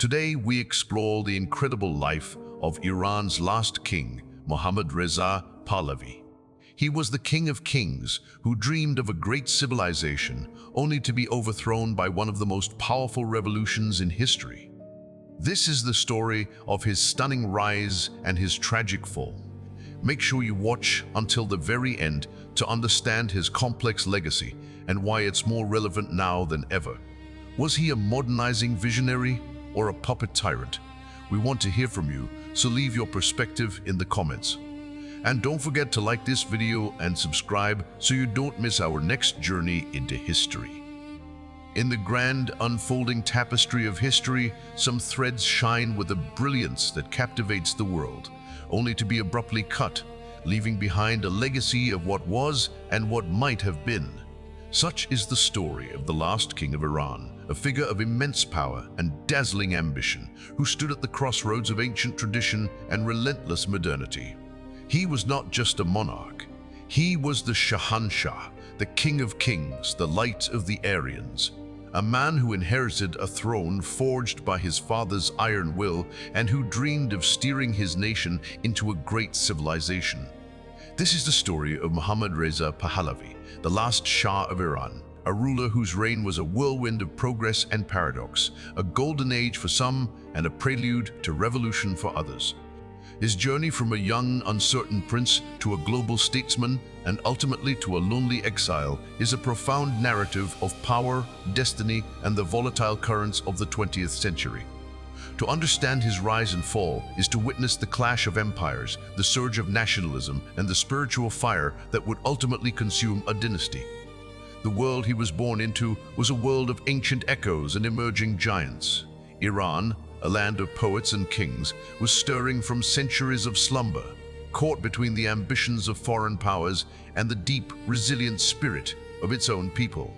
Today we explore the incredible life of Iran's last king, Mohammad Reza Pahlavi. He was the king of kings who dreamed of a great civilization only to be overthrown by one of the most powerful revolutions in history. This is the story of his stunning rise and his tragic fall. Make sure you watch until the very end to understand his complex legacy and why it's more relevant now than ever. Was he a modernizing visionary or a puppet tyrant? We want to hear from you, so leave your perspective in the comments. And don't forget to like this video and subscribe so you don't miss our next journey into history. In the grand unfolding tapestry of history, some threads shine with a brilliance that captivates the world, only to be abruptly cut, leaving behind a legacy of what was and what might have been. Such is the story of the last king of Iran, a figure of immense power and dazzling ambition, who stood at the crossroads of ancient tradition and relentless modernity. He was not just a monarch. He was the Shahanshah, the king of kings, the light of the Aryans, a man who inherited a throne forged by his father's iron will and who dreamed of steering his nation into a great civilization. This is the story of Mohammad Reza Pahlavi, the last Shah of Iran, a ruler whose reign was a whirlwind of progress and paradox, a golden age for some and a prelude to revolution for others. His journey from a young, uncertain prince to a global statesman and ultimately to a lonely exile is a profound narrative of power, destiny, and the volatile currents of the 20th century. To understand his rise and fall is to witness the clash of empires, the surge of nationalism, and the spiritual fire that would ultimately consume a dynasty. The world he was born into was a world of ancient echoes and emerging giants. Iran, a land of poets and kings, was stirring from centuries of slumber, caught between the ambitions of foreign powers and the deep, resilient spirit of its own people.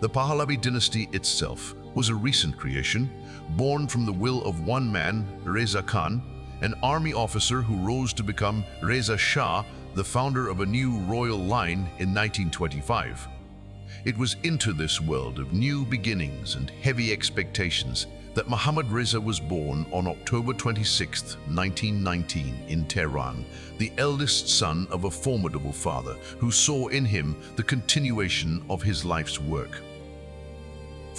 The Pahlavi dynasty itself was a recent creation, born from the will of one man, Reza Khan, an army officer who rose to become Reza Shah, the founder of a new royal line in 1925. It was into this world of new beginnings and heavy expectations that Mohammad Reza was born on October 26, 1919 in Tehran, the eldest son of a formidable father who saw in him the continuation of his life's work.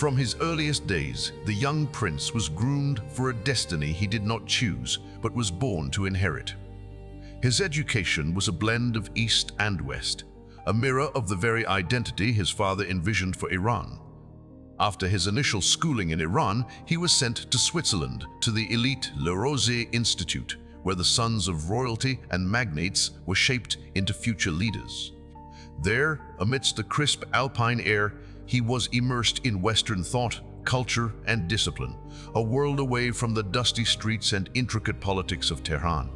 From his earliest days, the young prince was groomed for a destiny he did not choose, but was born to inherit. His education was a blend of East and West, a mirror of the very identity his father envisioned for Iran. After his initial schooling in Iran, he was sent to Switzerland to the elite Le Rosier Institute, where the sons of royalty and magnates were shaped into future leaders. There, amidst the crisp alpine air, he was immersed in Western thought, culture, and discipline, a world away from the dusty streets and intricate politics of Tehran.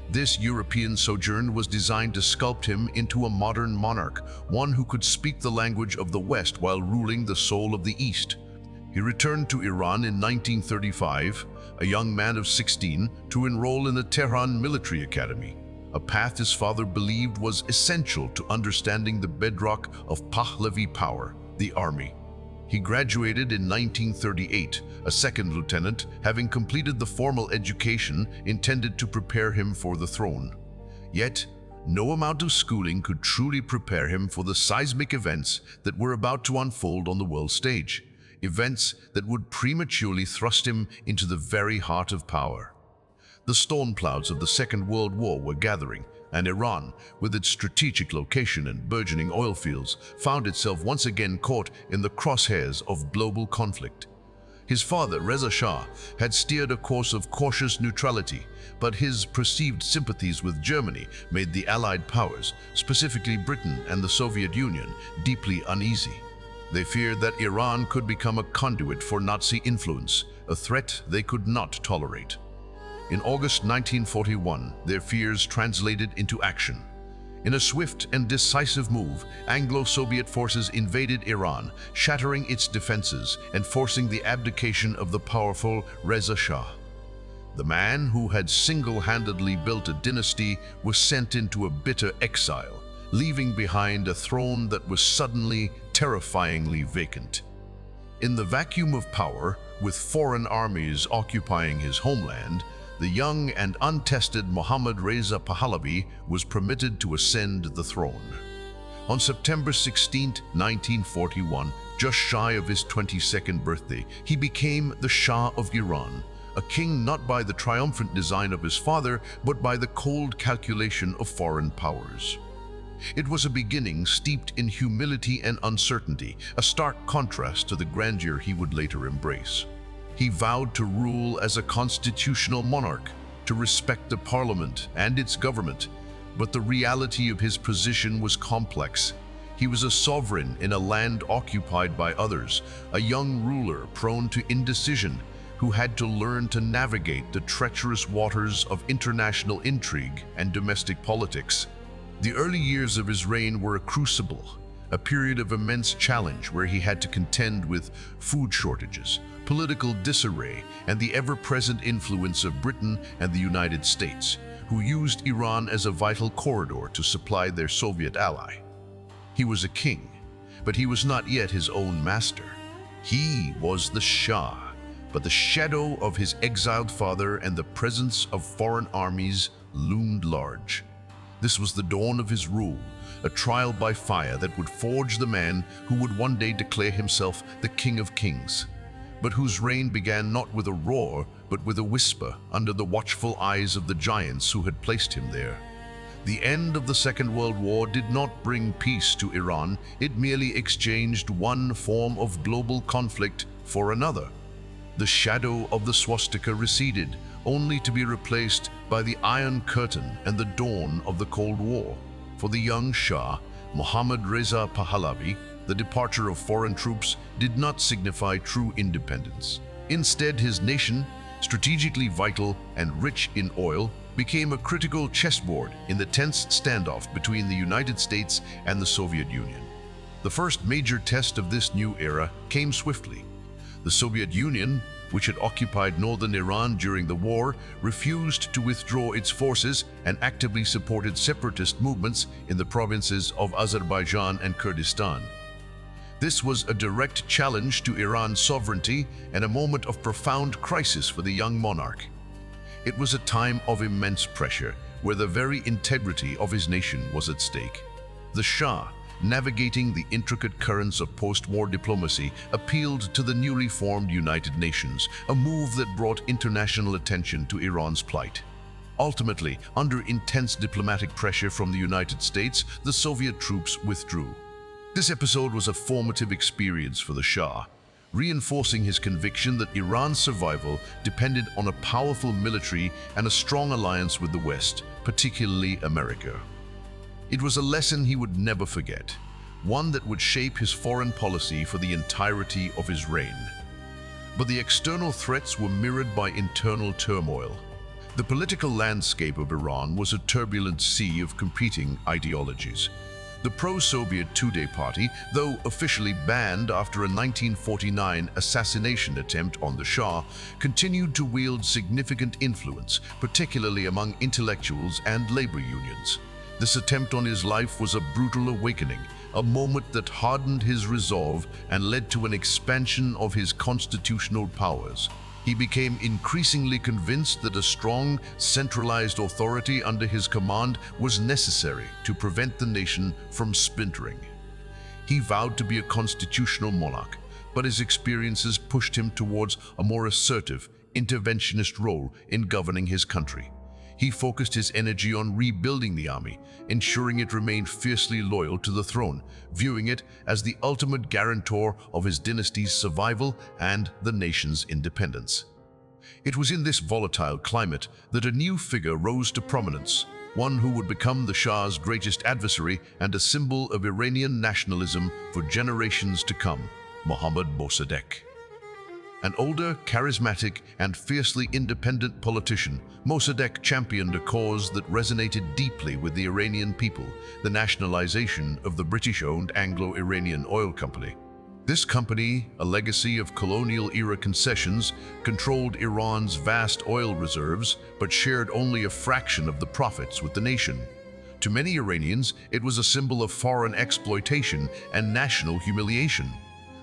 This European sojourn was designed to sculpt him into a modern monarch, one who could speak the language of the West while ruling the soul of the East. He returned to Iran in 1935, a young man of 16, to enroll in the Tehran Military Academy, a path his father believed was essential to understanding the bedrock of Pahlavi power, the army. He graduated in 1938, a second lieutenant, having completed the formal education intended to prepare him for the throne. Yet, no amount of schooling could truly prepare him for the seismic events that were about to unfold on the world stage, events that would prematurely thrust him into the very heart of power. The storm clouds of the Second World War were gathering, and Iran, with its strategic location and burgeoning oil fields, found itself once again caught in the crosshairs of global conflict. His father, Reza Shah, had steered a course of cautious neutrality, but his perceived sympathies with Germany made the Allied powers, specifically Britain and the Soviet Union, deeply uneasy. They feared that Iran could become a conduit for Nazi influence, a threat they could not tolerate. In August 1941, their fears translated into action. In a swift and decisive move, Anglo-Soviet forces invaded Iran, shattering its defenses and forcing the abdication of the powerful Reza Shah. The man who had single-handedly built a dynasty was sent into a bitter exile, leaving behind a throne that was suddenly, terrifyingly vacant. In the vacuum of power, with foreign armies occupying his homeland, the young and untested Mohammad Reza Pahlavi was permitted to ascend the throne. On September 16, 1941, just shy of his 22nd birthday, he became the Shah of Iran, a king not by the triumphant design of his father, but by the cold calculation of foreign powers. It was a beginning steeped in humility and uncertainty, a stark contrast to the grandeur he would later embrace. He vowed to rule as a constitutional monarch, to respect the parliament and its government, but the reality of his position was complex. He was a sovereign in a land occupied by others, a young ruler prone to indecision, who had to learn to navigate the treacherous waters of international intrigue and domestic politics. The early years of his reign were a crucible, a period of immense challenge where he had to contend with food shortages, political disarray, and the ever-present influence of Britain and the United States, who used Iran as a vital corridor to supply their Soviet ally. He was a king, but he was not yet his own master. He was the Shah, but the shadow of his exiled father and the presence of foreign armies loomed large. This was the dawn of his rule, a trial by fire that would forge the man who would one day declare himself the King of Kings, but whose reign began not with a roar, but with a whisper under the watchful eyes of the giants who had placed him there. The end of the Second World War did not bring peace to Iran, it merely exchanged one form of global conflict for another. The shadow of the swastika receded, only to be replaced by the Iron Curtain and the dawn of the Cold War. For the young Shah, Mohammad Reza Pahlavi, the departure of foreign troops did not signify true independence. Instead, his nation, strategically vital and rich in oil, became a critical chessboard in the tense standoff between the United States and the Soviet Union. The first major test of this new era came swiftly. The Soviet Union, which had occupied northern Iran during the war, refused to withdraw its forces and actively supported separatist movements in the provinces of Azerbaijan and Kurdistan. This was a direct challenge to Iran's sovereignty and a moment of profound crisis for the young monarch. It was a time of immense pressure, where the very integrity of his nation was at stake. The Shah, navigating the intricate currents of post-war diplomacy, appealed to the newly formed United Nations, a move that brought international attention to Iran's plight. Ultimately, under intense diplomatic pressure from the United States, the Soviet troops withdrew. This episode was a formative experience for the Shah, reinforcing his conviction that Iran's survival depended on a powerful military and a strong alliance with the West, particularly America. It was a lesson he would never forget, one that would shape his foreign policy for the entirety of his reign. But the external threats were mirrored by internal turmoil. The political landscape of Iran was a turbulent sea of competing ideologies. The pro-Soviet Tudeh Party, though officially banned after a 1949 assassination attempt on the Shah, continued to wield significant influence, particularly among intellectuals and labor unions. This attempt on his life was a brutal awakening, a moment that hardened his resolve and led to an expansion of his constitutional powers. He became increasingly convinced that a strong, centralized authority under his command was necessary to prevent the nation from splintering. He vowed to be a constitutional monarch, but his experiences pushed him towards a more assertive, interventionist role in governing his country. He focused his energy on rebuilding the army, ensuring it remained fiercely loyal to the throne, viewing it as the ultimate guarantor of his dynasty's survival and the nation's independence. It was in this volatile climate that a new figure rose to prominence, one who would become the Shah's greatest adversary and a symbol of Iranian nationalism for generations to come, Mohammad Mossadegh. An older, charismatic, and fiercely independent politician, Mossadegh championed a cause that resonated deeply with the Iranian people, the nationalization of the British-owned Anglo-Iranian Oil Company. This company, a legacy of colonial-era concessions, controlled Iran's vast oil reserves, but shared only a fraction of the profits with the nation. To many Iranians, it was a symbol of foreign exploitation and national humiliation.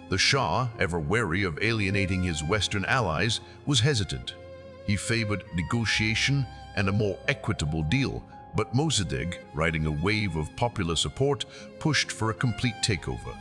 The Shah, ever wary of alienating his Western allies, was hesitant. He favored negotiation and a more equitable deal, but Mossadegh, riding a wave of popular support, pushed for a complete takeover.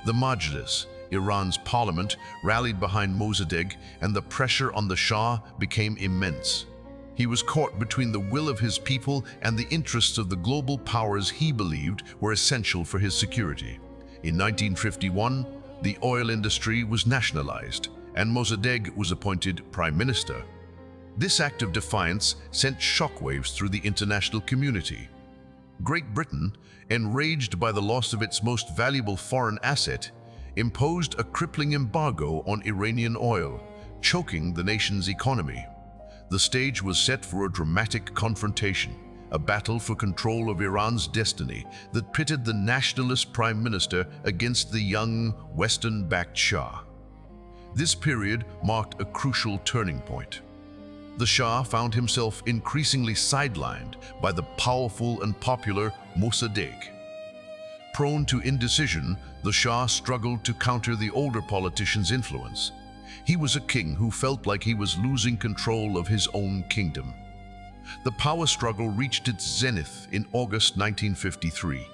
The Majlis, Iran's parliament, rallied behind Mossadegh, and the pressure on the Shah became immense. He was caught between the will of his people and the interests of the global powers he believed were essential for his security. In 1951, the oil industry was nationalized, and Mossadegh was appointed prime minister. This act of defiance sent shockwaves through the international community. Great Britain, enraged by the loss of its most valuable foreign asset, imposed a crippling embargo on Iranian oil, choking the nation's economy. The stage was set for a dramatic confrontation, a battle for control of Iran's destiny that pitted the nationalist prime minister against the young, Western-backed Shah. This period marked a crucial turning point. The Shah found himself increasingly sidelined by the powerful and popular Mossadegh. Prone to indecision, the Shah struggled to counter the older politician's influence. He was a king who felt like he was losing control of his own kingdom. The power struggle reached its zenith in August 1953.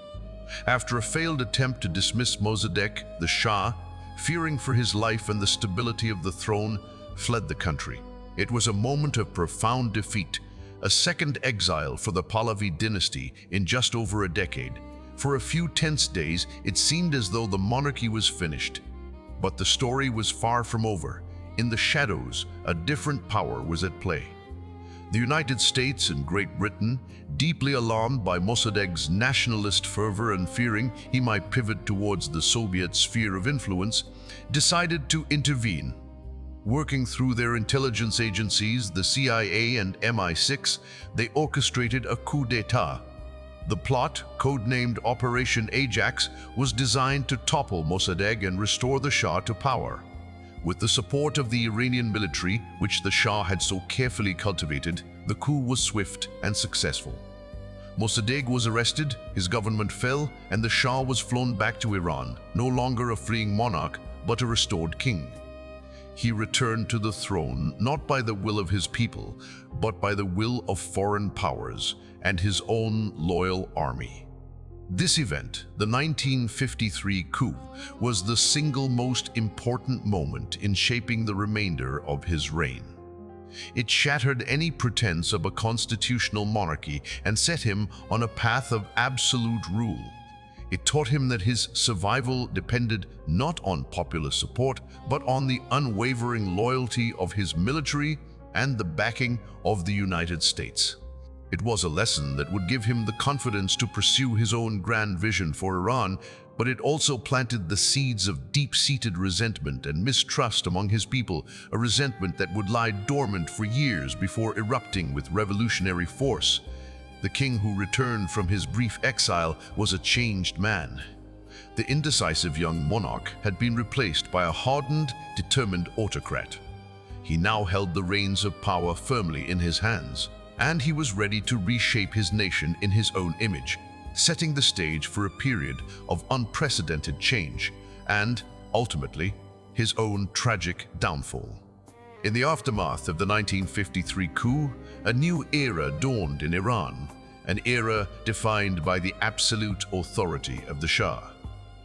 After a failed attempt to dismiss Mossadegh, the Shah, fearing for his life and the stability of the throne, fled the country. It was a moment of profound defeat, a second exile for the Pahlavi dynasty in just over a decade. For a few tense days, it seemed as though the monarchy was finished. But the story was far from over. In the shadows, a different power was at play. The United States and Great Britain, deeply alarmed by Mossadegh's nationalist fervor and fearing he might pivot towards the Soviet sphere of influence, decided to intervene. Working through their intelligence agencies, the CIA and MI6, they orchestrated a coup d'etat. The plot, codenamed Operation Ajax, was designed to topple Mossadegh and restore the Shah to power. With the support of the Iranian military, which the Shah had so carefully cultivated, the coup was swift and successful. Mossadegh was arrested, his government fell, and the Shah was flown back to Iran, no longer a fleeing monarch, but a restored king. He returned to the throne not by the will of his people, but by the will of foreign powers and his own loyal army. This event, the 1953 coup, was the single most important moment in shaping the remainder of his reign. It shattered any pretense of a constitutional monarchy and set him on a path of absolute rule. It taught him that his survival depended not on popular support, but on the unwavering loyalty of his military and the backing of the United States. It was a lesson that would give him the confidence to pursue his own grand vision for Iran, but it also planted the seeds of deep-seated resentment and mistrust among his people, a resentment that would lie dormant for years before erupting with revolutionary force. The king who returned from his brief exile was a changed man. The indecisive young monarch had been replaced by a hardened, determined autocrat. He now held the reins of power firmly in his hands, and he was ready to reshape his nation in his own image, setting the stage for a period of unprecedented change and, ultimately, his own tragic downfall. In the aftermath of the 1953 coup, a new era dawned in Iran, an era defined by the absolute authority of the Shah.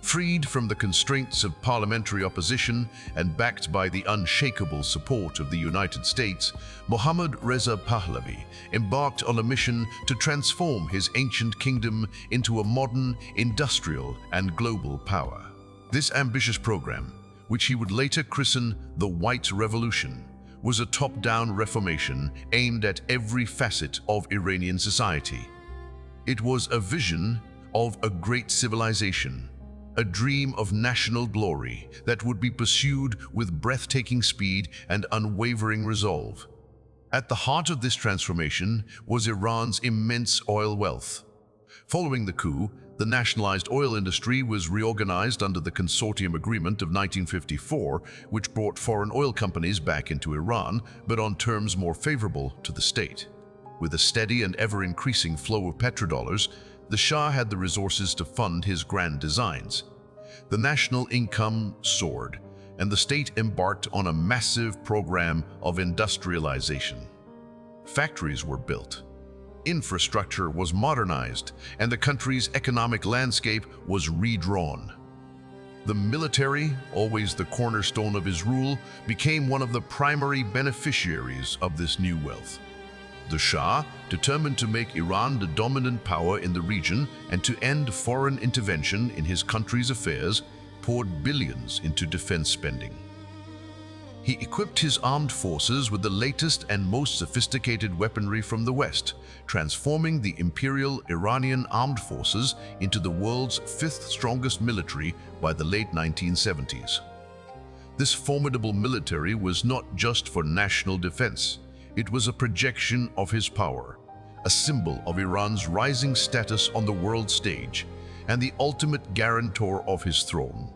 Freed from the constraints of parliamentary opposition and backed by the unshakable support of the United States, Mohammad Reza Pahlavi embarked on a mission to transform his ancient kingdom into a modern, industrial, and global power. This ambitious program, which he would later christen the White Revolution, was a top-down reformation aimed at every facet of Iranian society. It was a vision of a great civilization, a dream of national glory that would be pursued with breathtaking speed and unwavering resolve. At the heart of this transformation was Iran's immense oil wealth. Following the coup, the nationalized oil industry was reorganized under the Consortium Agreement of 1954, which brought foreign oil companies back into Iran, but on terms more favorable to the state. With a steady and ever-increasing flow of petrodollars, the Shah had the resources to fund his grand designs. The national income soared, and the state embarked on a massive program of industrialization. Factories were built, infrastructure was modernized, and the country's economic landscape was redrawn. The military, always the cornerstone of his rule, became one of the primary beneficiaries of this new wealth. The Shah, determined to make Iran the dominant power in the region and to end foreign intervention in his country's affairs, poured billions into defense spending. He equipped his armed forces with the latest and most sophisticated weaponry from the West, transforming the Imperial Iranian Armed Forces into the world's fifth strongest military by the late 1970s. This formidable military was not just for national defense. It was a projection of his power, a symbol of Iran's rising status on the world stage, and the ultimate guarantor of his throne.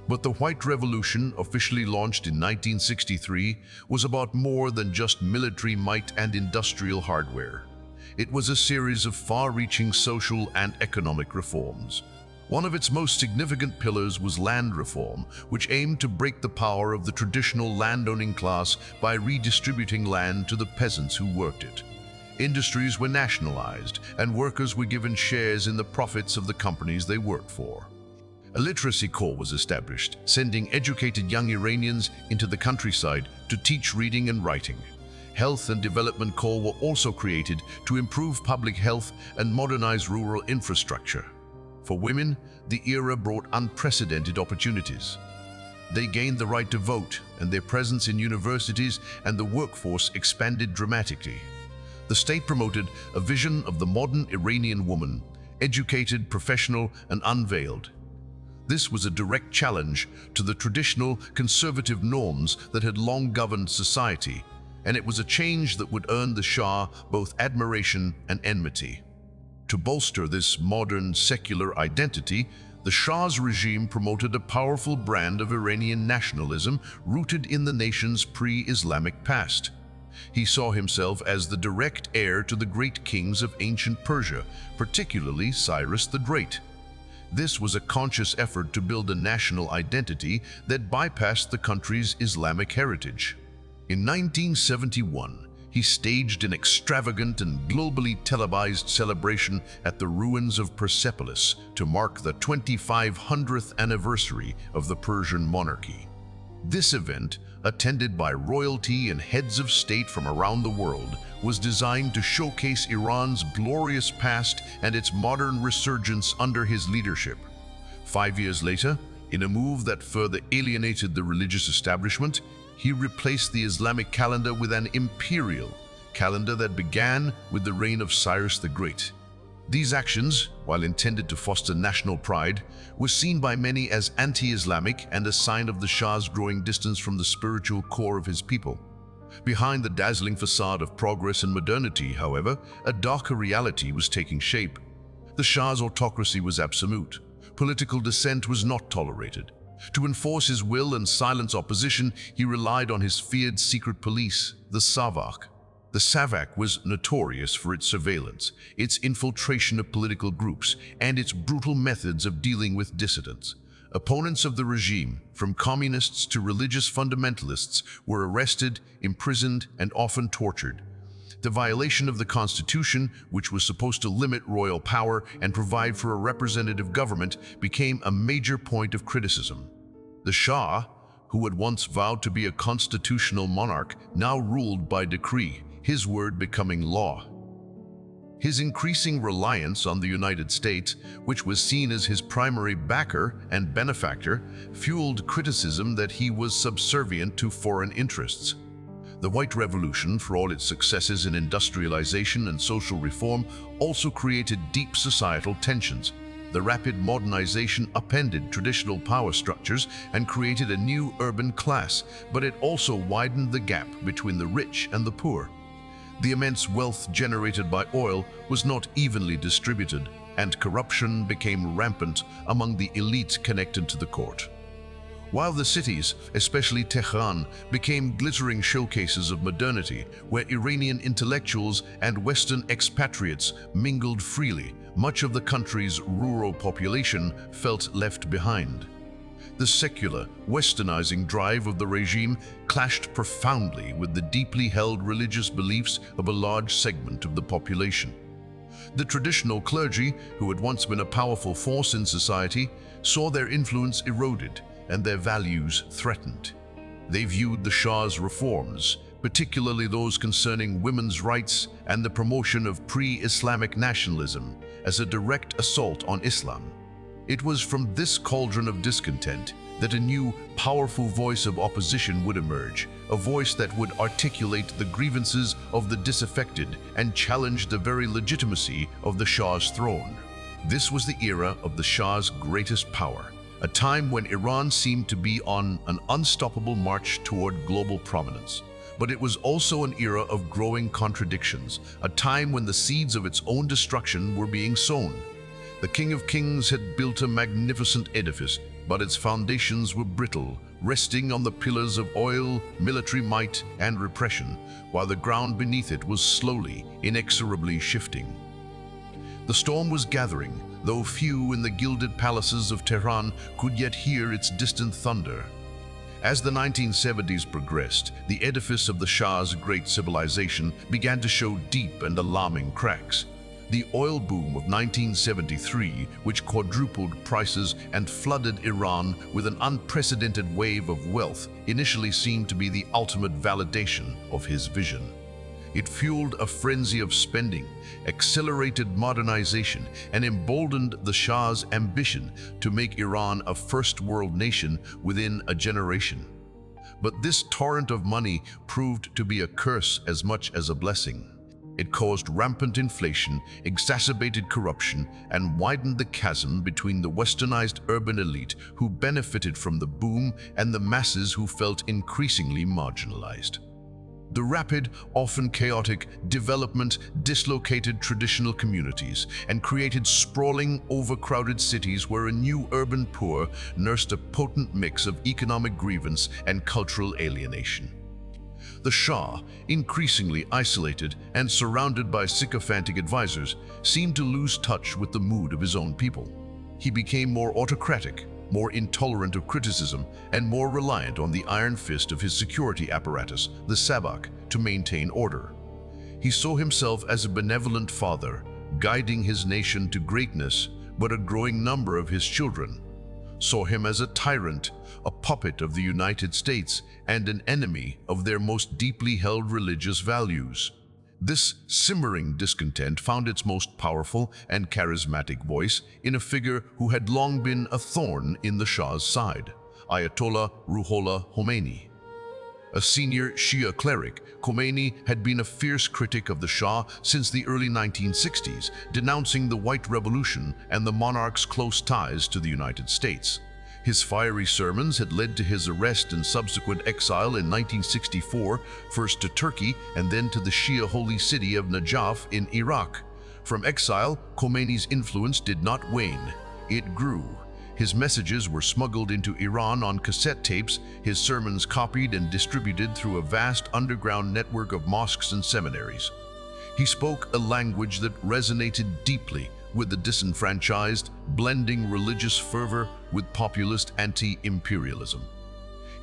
But the White Revolution, officially launched in 1963, was about more than just military might and industrial hardware. It was a series of far-reaching social and economic reforms. One of its most significant pillars was land reform, which aimed to break the power of the traditional landowning class by redistributing land to the peasants who worked it. Industries were nationalized, and workers were given shares in the profits of the companies they worked for. A literacy corps was established, sending educated young Iranians into the countryside to teach reading and writing. Health and development corps were also created to improve public health and modernize rural infrastructure. For women, the era brought unprecedented opportunities. They gained the right to vote, and their presence in universities and the workforce expanded dramatically. The state promoted a vision of the modern Iranian woman, educated, professional, and unveiled. This was a direct challenge to the traditional conservative norms that had long governed society, and it was a change that would earn the Shah both admiration and enmity. To bolster this modern, secular identity, the Shah's regime promoted a powerful brand of Iranian nationalism rooted in the nation's pre-Islamic past. He saw himself as the direct heir to the great kings of ancient Persia, particularly Cyrus the Great. This was a conscious effort to build a national identity that bypassed the country's Islamic heritage. In 1971, he staged an extravagant and globally televised celebration at the ruins of Persepolis to mark the 2500th anniversary of the Persian monarchy. This event, attended by royalty and heads of state from around the world, was designed to showcase Iran's glorious past and its modern resurgence under his leadership. 5 years later, in a move that further alienated the religious establishment, he replaced the Islamic calendar with an imperial calendar that began with the reign of Cyrus the Great. These actions, while intended to foster national pride, were seen by many as anti-Islamic and a sign of the Shah's growing distance from the spiritual core of his people. Behind the dazzling facade of progress and modernity, however, a darker reality was taking shape. The Shah's autocracy was absolute. Political dissent was not tolerated. To enforce his will and silence opposition, he relied on his feared secret police, the Savak. The Savak was notorious for its surveillance, its infiltration of political groups, and its brutal methods of dealing with dissidents. Opponents of the regime, from communists to religious fundamentalists, were arrested, imprisoned, and often tortured. The violation of the Constitution, which was supposed to limit royal power and provide for a representative government, became a major point of criticism. The Shah, who had once vowed to be a constitutional monarch, now ruled by decree, his word becoming law. His increasing reliance on the United States, which was seen as his primary backer and benefactor, fueled criticism that he was subservient to foreign interests. The White Revolution, for all its successes in industrialization and social reform, also created deep societal tensions. The rapid modernization upended traditional power structures and created a new urban class, but it also widened the gap between the rich and the poor. The immense wealth generated by oil was not evenly distributed, and corruption became rampant among the elite connected to the court. While the cities, especially Tehran, became glittering showcases of modernity, where Iranian intellectuals and Western expatriates mingled freely, much of the country's rural population felt left behind. The secular, westernizing drive of the regime clashed profoundly with the deeply held religious beliefs of a large segment of the population. The traditional clergy, who had once been a powerful force in society, saw their influence eroded and their values threatened. They viewed the Shah's reforms, particularly those concerning women's rights and the promotion of pre-Islamic nationalism, as a direct assault on Islam. It was from this cauldron of discontent that a new, powerful voice of opposition would emerge, a voice that would articulate the grievances of the disaffected and challenge the very legitimacy of the Shah's throne. This was the era of the Shah's greatest power, a time when Iran seemed to be on an unstoppable march toward global prominence. But it was also an era of growing contradictions, a time when the seeds of its own destruction were being sown. The King of Kings had built a magnificent edifice, but its foundations were brittle, resting on the pillars of oil, military might, and repression, while the ground beneath it was slowly, inexorably shifting. The storm was gathering, though few in the gilded palaces of Tehran could yet hear its distant thunder. As the 1970s progressed, the edifice of the Shah's great civilization began to show deep and alarming cracks. The oil boom of 1973, which quadrupled prices and flooded Iran with an unprecedented wave of wealth, initially seemed to be the ultimate validation of his vision. It fueled a frenzy of spending, accelerated modernization, and emboldened the Shah's ambition to make Iran a first-world nation within a generation. But this torrent of money proved to be a curse as much as a blessing. It caused rampant inflation, exacerbated corruption, and widened the chasm between the westernized urban elite who benefited from the boom and the masses who felt increasingly marginalized. The rapid, often chaotic, development dislocated traditional communities and created sprawling, overcrowded cities where a new urban poor nursed a potent mix of economic grievance and cultural alienation. The Shah, increasingly isolated and surrounded by sycophantic advisors, seemed to lose touch with the mood of his own people. He became more autocratic, more intolerant of criticism, and more reliant on the iron fist of his security apparatus, the Sabak, to maintain order. He saw himself as a benevolent father, guiding his nation to greatness, but a growing number of his children saw him as a tyrant, a puppet of the United States, and an enemy of their most deeply held religious values. This simmering discontent found its most powerful and charismatic voice in a figure who had long been a thorn in the Shah's side, Ayatollah Ruhollah Khomeini. A senior Shia cleric, Khomeini had been a fierce critic of the Shah since the early 1960s, denouncing the White Revolution and the monarch's close ties to the United States. His fiery sermons had led to his arrest and subsequent exile in 1964, first to Turkey and then to the Shia holy city of Najaf in Iraq. From exile, Khomeini's influence did not wane. It grew. His messages were smuggled into Iran on cassette tapes, his sermons copied and distributed through a vast underground network of mosques and seminaries. He spoke a language that resonated deeply with the disenfranchised, blending religious fervor with populist anti-imperialism.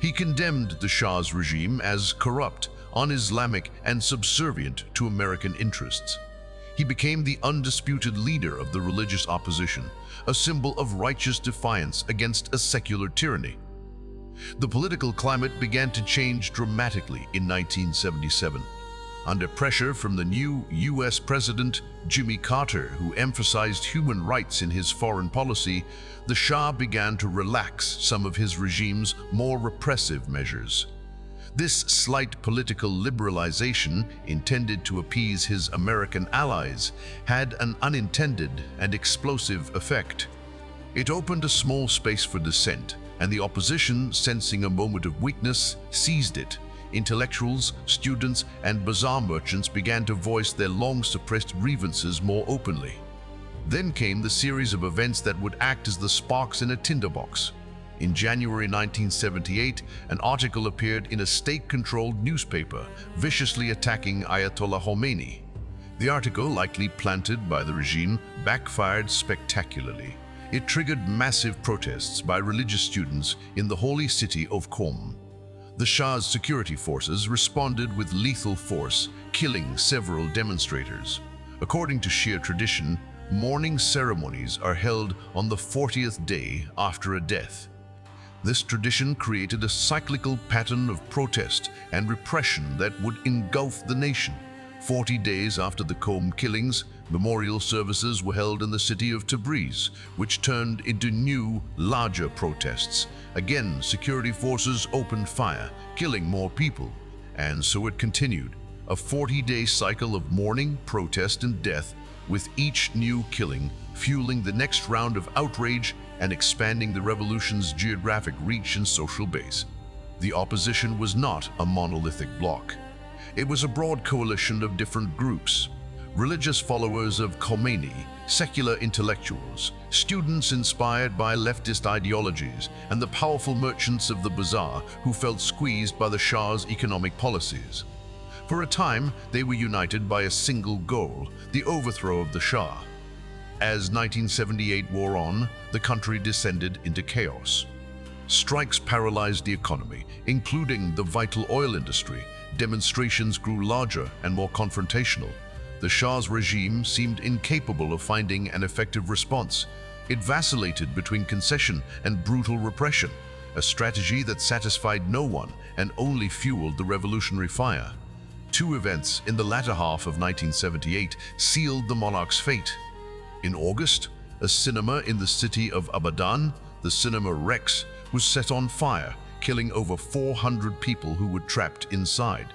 He condemned the Shah's regime as corrupt, un-Islamic, and subservient to American interests. He became the undisputed leader of the religious opposition, a symbol of righteous defiance against a secular tyranny. The political climate began to change dramatically in 1977. Under pressure from the new U.S. President Jimmy Carter, who emphasized human rights in his foreign policy, the Shah began to relax some of his regime's more repressive measures. This slight political liberalization, intended to appease his American allies, had an unintended and explosive effect. It opened a small space for dissent, and the opposition, sensing a moment of weakness, seized it. Intellectuals, students, and bazaar merchants began to voice their long-suppressed grievances more openly. Then came the series of events that would act as the sparks in a tinderbox. In January 1978, an article appeared in a state-controlled newspaper, viciously attacking Ayatollah Khomeini. The article, likely planted by the regime, backfired spectacularly. It triggered massive protests by religious students in the holy city of Qom. The Shah's security forces responded with lethal force, killing several demonstrators. According to Shia tradition, mourning ceremonies are held on the 40th day after a death. This tradition created a cyclical pattern of protest and repression that would engulf the nation. 40 days after the Qom killings, memorial services were held in the city of Tabriz, which turned into new, larger protests. Again, security forces opened fire, killing more people. And so it continued, a 40-day cycle of mourning, protest, and death, with each new killing fueling the next round of outrage and expanding the revolution's geographic reach and social base. The opposition was not a monolithic bloc. It was a broad coalition of different groups: religious followers of Khomeini, secular intellectuals, students inspired by leftist ideologies, and the powerful merchants of the bazaar who felt squeezed by the Shah's economic policies. For a time, they were united by a single goal: the overthrow of the Shah. As 1978 wore on, the country descended into chaos. Strikes paralyzed the economy, including the vital oil industry. Demonstrations grew larger and more confrontational. The Shah's regime seemed incapable of finding an effective response. It vacillated between concession and brutal repression, a strategy that satisfied no one and only fueled the revolutionary fire. Two events in the latter half of 1978 sealed the monarch's fate. In August, a cinema in the city of Abadan, the Cinema Rex, was set on fire, killing over 400 people who were trapped inside.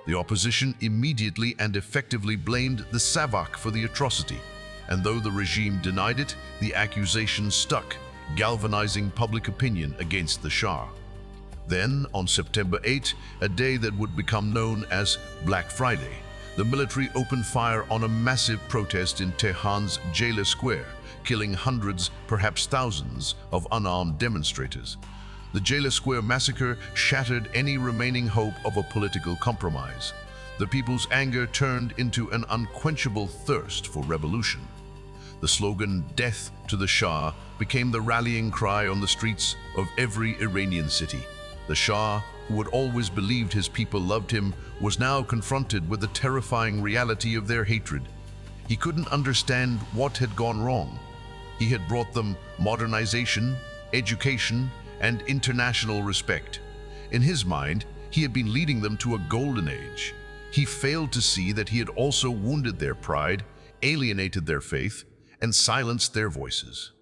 The opposition immediately and effectively blamed the Savak for the atrocity, and though the regime denied it, the accusation stuck, galvanizing public opinion against the Shah. Then, on September 8, a day that would become known as Black Friday, the military opened fire on a massive protest in Tehran's Jela Square, killing hundreds, perhaps thousands, of unarmed demonstrators. The Jela Square massacre shattered any remaining hope of a political compromise. The people's anger turned into an unquenchable thirst for revolution. The slogan, "Death to the Shah," became the rallying cry on the streets of every Iranian city. The Shah, who had always believed his people loved him, was now confronted with the terrifying reality of their hatred. He couldn't understand what had gone wrong. He had brought them modernization, education, and international respect. In his mind, he had been leading them to a golden age. He failed to see that he had also wounded their pride, alienated their faith, and silenced their voices.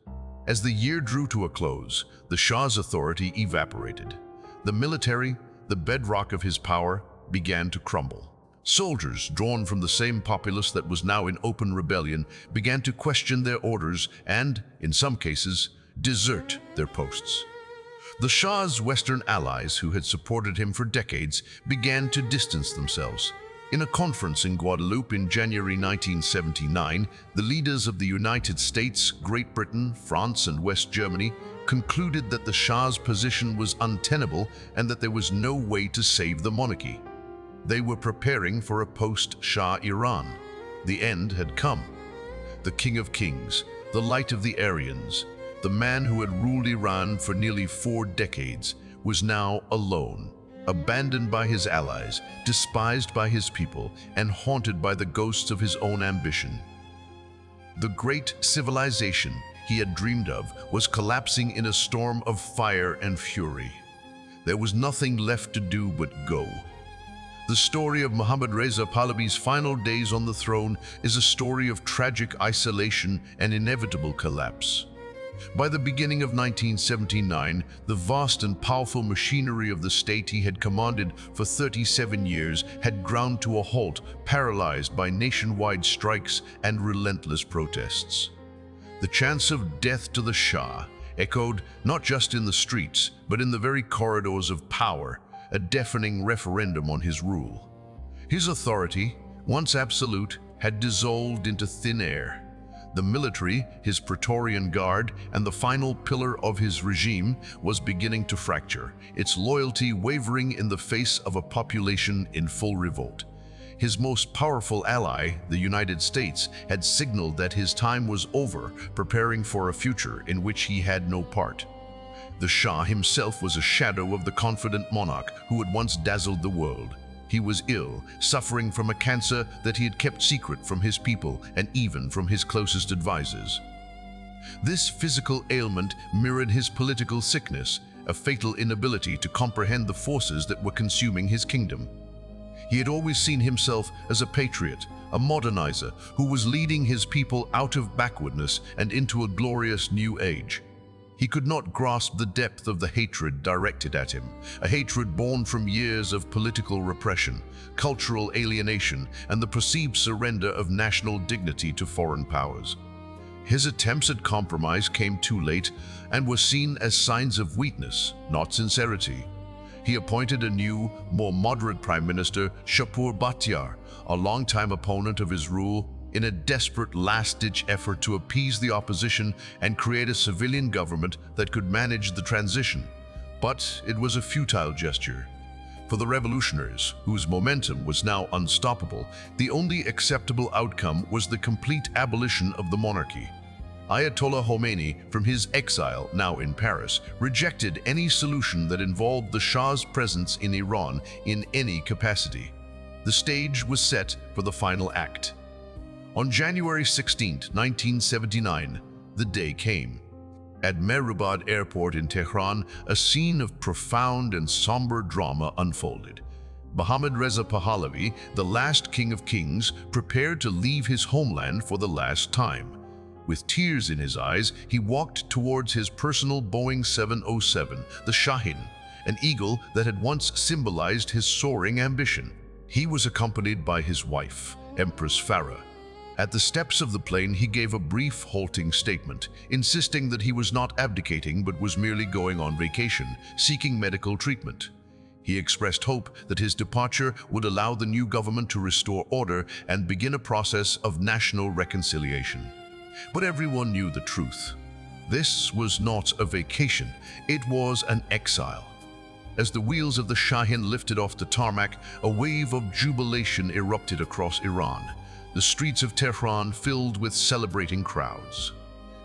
As the year drew to a close, the Shah's authority evaporated. The military, the bedrock of his power, began to crumble. Soldiers, drawn from the same populace that was now in open rebellion, began to question their orders and, in some cases, desert their posts. The Shah's Western allies, who had supported him for decades, began to distance themselves. In a conference in Guadeloupe in January 1979, the leaders of the United States, Great Britain, France, and West Germany concluded that the Shah's position was untenable and that there was no way to save the monarchy. They were preparing for a post-Shah Iran. The end had come. The King of Kings, the light of the Aryans, the man who had ruled Iran for nearly 4 decades, was now alone, abandoned by his allies, despised by his people, and haunted by the ghosts of his own ambition. The great civilization he had dreamed of was collapsing in a storm of fire and fury. There was nothing left to do but go. The story of Mohammad Reza Pahlavi's final days on the throne is a story of tragic isolation and inevitable collapse. By the beginning of 1979, the vast and powerful machinery of the state he had commanded for 37 years had ground to a halt, paralyzed by nationwide strikes and relentless protests. The chants of death to the Shah echoed not just in the streets, but in the very corridors of power, a deafening referendum on his rule. His authority, once absolute, had dissolved into thin air. The military, his Praetorian Guard, and the final pillar of his regime was beginning to fracture, its loyalty wavering in the face of a population in full revolt. His most powerful ally, the United States, had signaled that his time was over, preparing for a future in which he had no part. The Shah himself was a shadow of the confident monarch who had once dazzled the world. He was ill, suffering from a cancer that he had kept secret from his people and even from his closest advisors. This physical ailment mirrored his political sickness, a fatal inability to comprehend the forces that were consuming his kingdom. He had always seen himself as a patriot, a modernizer who was leading his people out of backwardness and into a glorious new age. He could not grasp the depth of the hatred directed at him, a hatred born from years of political repression, cultural alienation, and the perceived surrender of national dignity to foreign powers. His attempts at compromise came too late and were seen as signs of weakness, not sincerity. He appointed a new, more moderate Prime Minister, Shapur Bhattiyar, a longtime opponent of his rule, in a desperate last-ditch effort to appease the opposition and create a civilian government that could manage the transition. But it was a futile gesture. For the revolutionaries, whose momentum was now unstoppable, the only acceptable outcome was the complete abolition of the monarchy. Ayatollah Khomeini, from his exile, now in Paris, rejected any solution that involved the Shah's presence in Iran in any capacity. The stage was set for the final act. On January 16, 1979, the day came. At Mehrabad Airport in Tehran, a scene of profound and somber drama unfolded. Mohammad Reza Pahlavi, the last king of kings, prepared to leave his homeland for the last time. With tears in his eyes, he walked towards his personal Boeing 707, the Shahin, an eagle that had once symbolized his soaring ambition. He was accompanied by his wife, Empress Farah. At the steps of the plane, he gave a brief, halting statement, insisting that he was not abdicating but was merely going on vacation, seeking medical treatment. He expressed hope that his departure would allow the new government to restore order and begin a process of national reconciliation. But everyone knew the truth. This was not a vacation, it was an exile. As the wheels of the Shahin lifted off the tarmac, a wave of jubilation erupted across Iran. The streets of Tehran filled with celebrating crowds.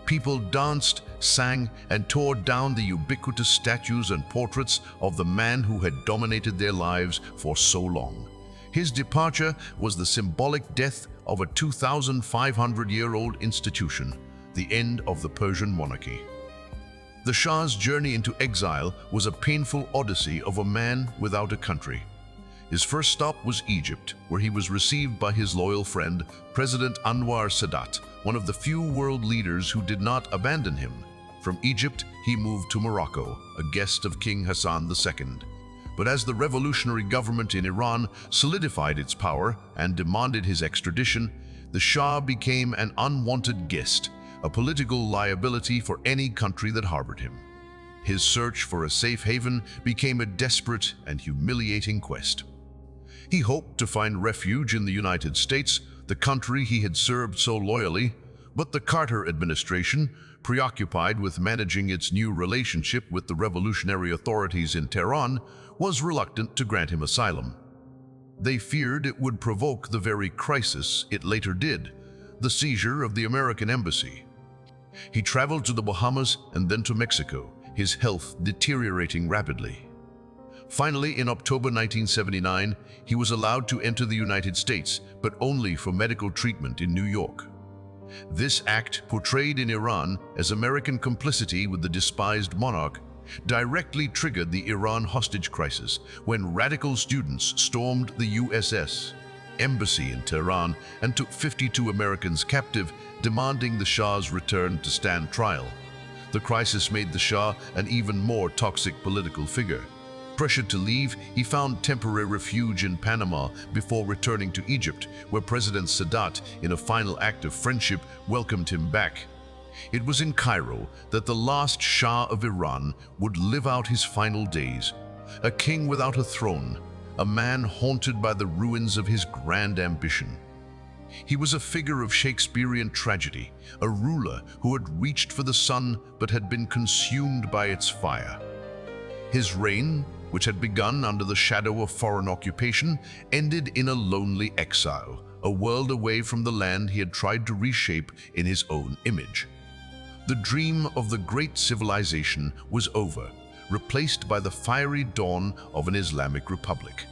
People danced, sang, and tore down the ubiquitous statues and portraits of the man who had dominated their lives for so long. His departure was the symbolic death of a 2,500-year-old institution, the end of the Persian monarchy. The Shah's journey into exile was a painful odyssey of a man without a country. His first stop was Egypt, where he was received by his loyal friend, President Anwar Sadat, one of the few world leaders who did not abandon him. From Egypt, he moved to Morocco, a guest of King Hassan II. But as the revolutionary government in Iran solidified its power and demanded his extradition, the Shah became an unwanted guest, a political liability for any country that harbored him. His search for a safe haven became a desperate and humiliating quest. He hoped to find refuge in the United States, the country he had served so loyally, but the Carter administration, preoccupied with managing its new relationship with the revolutionary authorities in Tehran, was reluctant to grant him asylum. They feared it would provoke the very crisis it later did, the seizure of the American embassy. He traveled to the Bahamas and then to Mexico, his health deteriorating rapidly. Finally, in October 1979, he was allowed to enter the United States, but only for medical treatment in New York. This act, portrayed in Iran as American complicity with the despised monarch, directly triggered the Iran hostage crisis when radical students stormed the USS Embassy in Tehran and took 52 Americans captive, demanding the Shah's return to stand trial. The crisis made the Shah an even more toxic political figure. Pressured to leave, he found temporary refuge in Panama before returning to Egypt, where President Sadat, in a final act of friendship, welcomed him back. It was in Cairo that the last Shah of Iran would live out his final days, a king without a throne, a man haunted by the ruins of his grand ambition. He was a figure of Shakespearean tragedy, a ruler who had reached for the sun but had been consumed by its fire. His reign, which had begun under the shadow of foreign occupation, ended in a lonely exile, a world away from the land he had tried to reshape in his own image. The dream of the great civilization was over, replaced by the fiery dawn of an Islamic republic.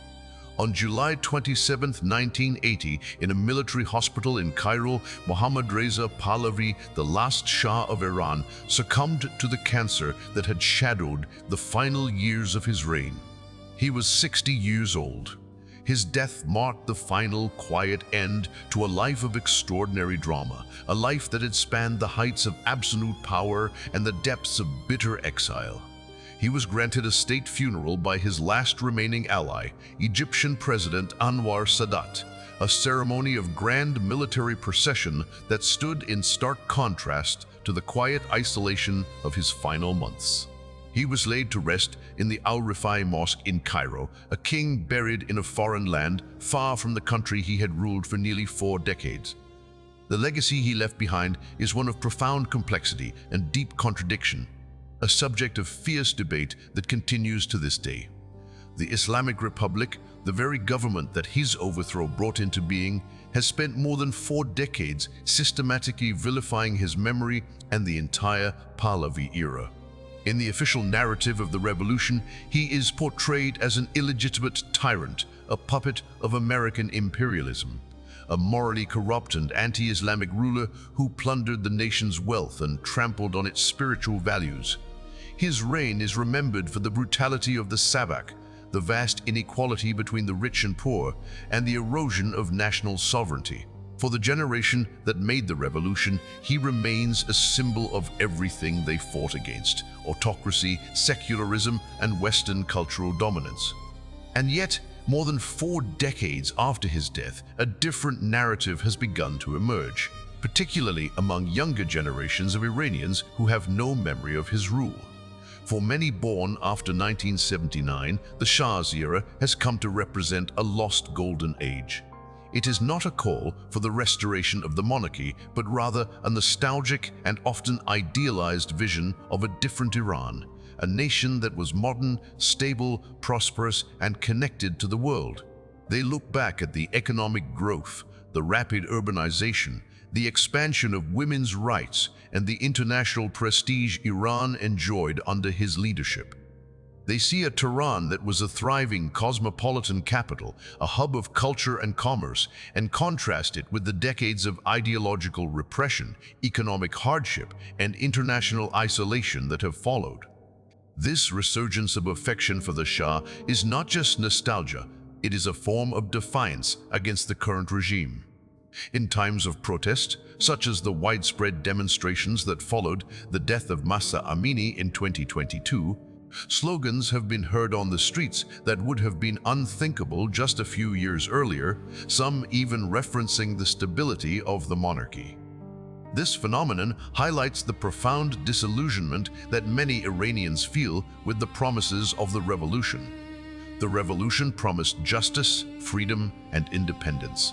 On July 27, 1980, in a military hospital in Cairo, Mohammad Reza Pahlavi, the last Shah of Iran, succumbed to the cancer that had shadowed the final years of his reign. He was 60 years old. His death marked the final, quiet end to a life of extraordinary drama, a life that had spanned the heights of absolute power and the depths of bitter exile. He was granted a state funeral by his last remaining ally, Egyptian President Anwar Sadat, a ceremony of grand military procession that stood in stark contrast to the quiet isolation of his final months. He was laid to rest in the Al-Rifai Mosque in Cairo, a king buried in a foreign land far from the country he had ruled for nearly 4 decades. The legacy he left behind is one of profound complexity and deep contradiction, a subject of fierce debate that continues to this day. The Islamic Republic, the very government that his overthrow brought into being, has spent more than 4 decades systematically vilifying his memory and the entire Pahlavi era. In the official narrative of the revolution, he is portrayed as an illegitimate tyrant, a puppet of American imperialism, a morally corrupt and anti-Islamic ruler who plundered the nation's wealth and trampled on its spiritual values. His reign is remembered for the brutality of the sabak, the vast inequality between the rich and poor, and the erosion of national sovereignty. For the generation that made the revolution, he remains a symbol of everything they fought against: autocracy, secularism, and Western cultural dominance. And yet, more than 4 decades after his death, a different narrative has begun to emerge, particularly among younger generations of Iranians who have no memory of his rule. For many born after 1979, the Shah's era has come to represent a lost golden age. It is not a call for the restoration of the monarchy, but rather a nostalgic and often idealized vision of a different Iran, a nation that was modern, stable, prosperous, and connected to the world. They look back at the economic growth, the rapid urbanization, the expansion of women's rights, and the international prestige Iran enjoyed under his leadership. They see a Tehran that was a thriving cosmopolitan capital, a hub of culture and commerce, and contrast it with the decades of ideological repression, economic hardship, and international isolation that have followed. This resurgence of affection for the Shah is not just nostalgia, it is a form of defiance against the current regime. In times of protest, such as the widespread demonstrations that followed the death of Mahsa Amini in 2022, slogans have been heard on the streets that would have been unthinkable just a few years earlier, some even referencing the stability of the monarchy. This phenomenon highlights the profound disillusionment that many Iranians feel with the promises of the revolution. The revolution promised justice, freedom, and independence.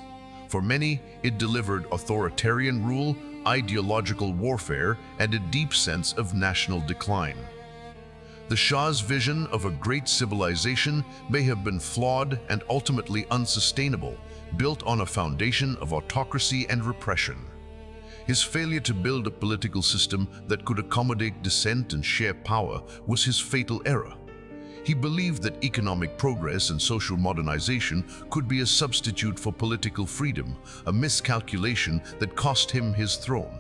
For many, it delivered authoritarian rule, ideological warfare, and a deep sense of national decline. The Shah's vision of a great civilization may have been flawed and ultimately unsustainable, built on a foundation of autocracy and repression. His failure to build a political system that could accommodate dissent and share power was his fatal error. He believed that economic progress and social modernization could be a substitute for political freedom, a miscalculation that cost him his throne.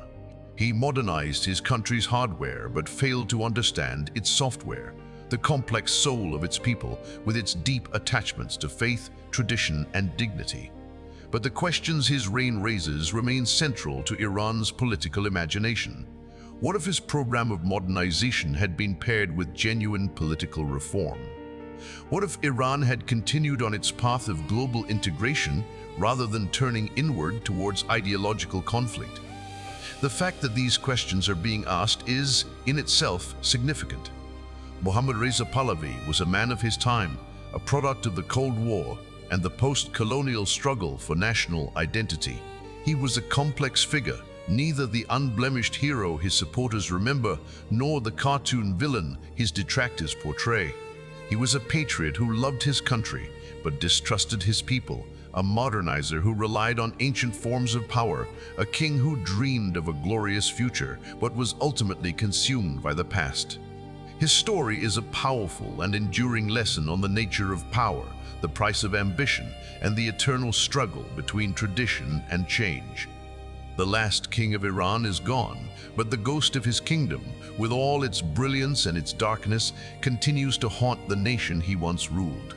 He modernized his country's hardware but failed to understand its software, the complex soul of its people with its deep attachments to faith, tradition, and dignity. But the questions his reign raises remain central to Iran's political imagination. What if his program of modernization had been paired with genuine political reform? What if Iran had continued on its path of global integration rather than turning inward towards ideological conflict? The fact that these questions are being asked is, in itself, significant. Mohammad Reza Pahlavi was a man of his time, a product of the Cold War and the post-colonial struggle for national identity. He was a complex figure, neither the unblemished hero his supporters remember, nor the cartoon villain his detractors portray. He was a patriot who loved his country, but distrusted his people, a modernizer who relied on ancient forms of power, a king who dreamed of a glorious future, but was ultimately consumed by the past. His story is a powerful and enduring lesson on the nature of power, the price of ambition, and the eternal struggle between tradition and change. The last king of Iran is gone, but the ghost of his kingdom, with all its brilliance and its darkness, continues to haunt the nation he once ruled.